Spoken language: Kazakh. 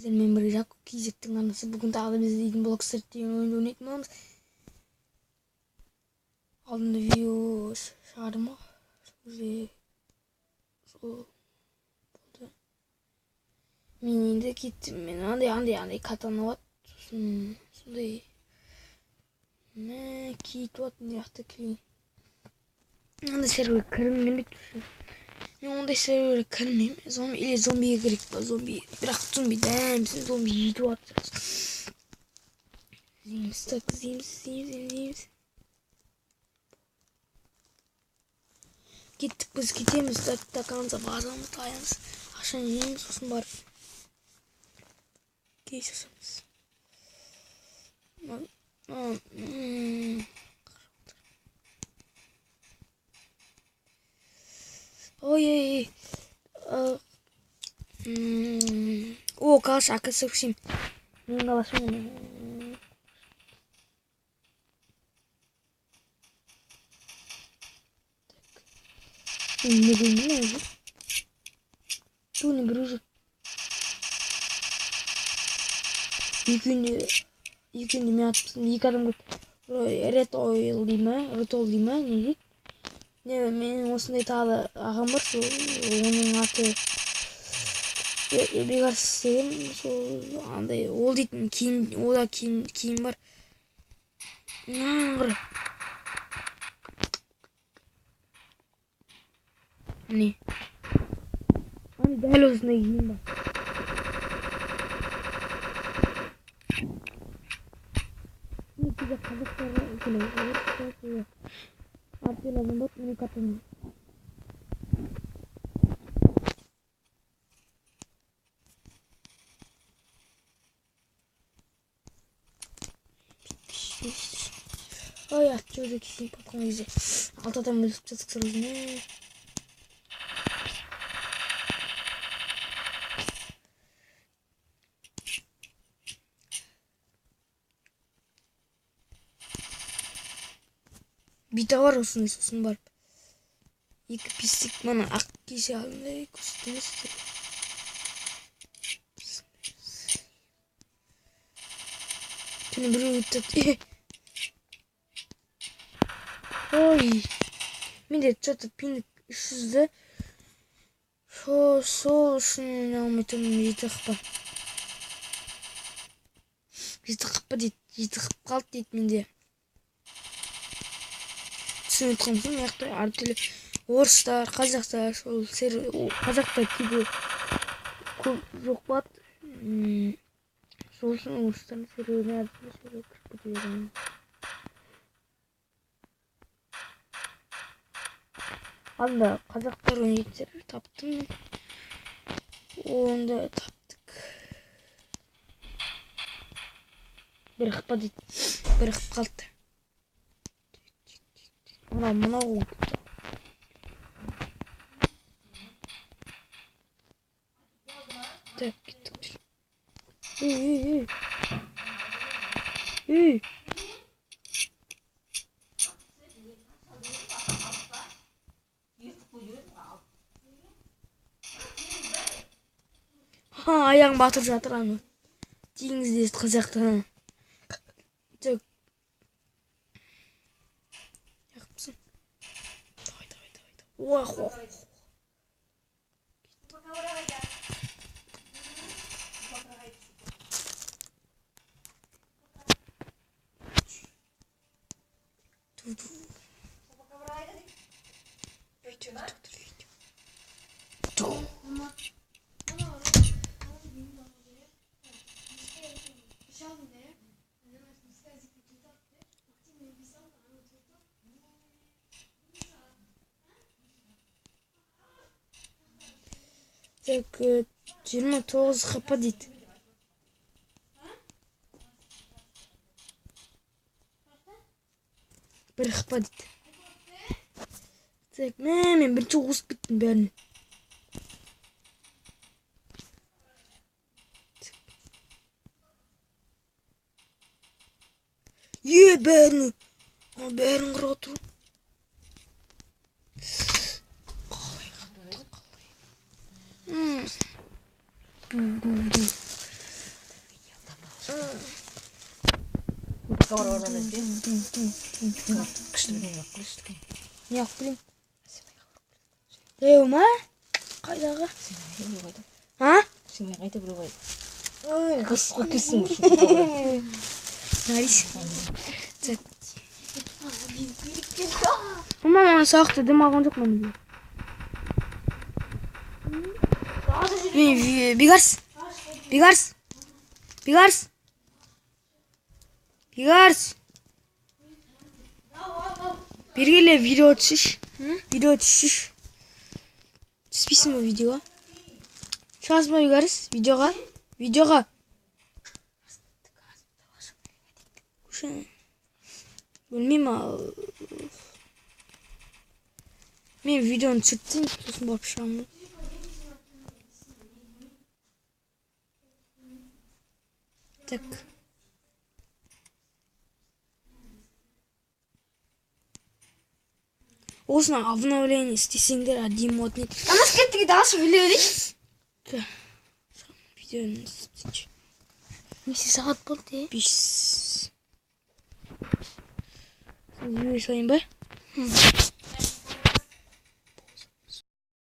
Мен бір Жако Кизектің анасы. Бүгін тағы да біз дейтін Bloxstart деген ойынды ойнайтын боламыз. Алдында видео шығардым ма? Сол болды. Мен енді кеттім. Мен андай катана болады. Сосын сондай киітіп алады. Мына жақта клей. Андай сервер кірмелік. Мен ондай сервер кірмеймін. Или зомбиге керек па? Зомби. Бірақ зомби дәмсін. Зомби жейтіп алады. Іздейміз, так іздейміз. Кеттік, біз кетеміз. Так анса базамыз таямыз. Ақшаны жейміз, сосын барып кейс жасамыз. Ой. О, калаш АК-47. Мен калашым. Не понимаю. Что не гружу? Екі күнде мен атыпсың. Екі адам рет ойл дей ма, не дейді? Мен осындай тағы ағам бар, сол оның аты Бегарс деген, сол андай ол дейтін киім, ода киім бар. Бір не? Дәл осындай киім бар. Мен кейде қазақтарға келем. Артелерім бар, мен катамын. Ой, отчего кисень попқан кезде. Алтадан бөліп жатсық сразу не. Бита бар осындай, сосын барып. Екі пистік мана ақ кесе алындай көрсетеміз. Түні бір өттіп. Ой, менде что-то пинг 300'ді. Сол үшін алмай тұрмын. Жеті қаппа дейді. Жеті қып қалды дейді менде. Түсініп тұрмын, мияқта әртүрлі орыстар, қазақтар, сол қазақтар кейде көп жоқ болады. Сол үшін орыстардың серверіне әртүрлі кіріп кетеді. Анда қазақтар ойнайтын сервер таптым. Онда таптық. Бір қыпа дейді. Бір қып қалды. Мынау так, кеттік. Аяғын батырып жатыр аны. Теңіз десті қазақтан. Так. Яқыпсың. Давай. Так, 29 хп дейді. Бір хп дейді. Так, мен бірінші қосып кеттім бәрін. Бәрін қыра тұрып. Başka var orada ne diyor? Kıştırmayın bak kıştırmayın. Ne yapayım? Leo ma? Kaydağı. Ha? Şimdi kaydı buraya koy. Kız kızsın. Naris. Ama onu saktı değil mi? Ağın çok mu? Bigars. Bigars. Bigars. Bigars. Biriyle video açış. Video açış. Списано видео. Сейчас мы Bigars. Videoga. Videoga. Bilmiyorum. Men videonu çıktım. Sosun bakışamam. Так. Осына обновление істесеңдер әдемі модный. Ана скеттігі дауысы біледі. Видеоны істейінші. Несі сағат болды? 5. Видео салайын ба?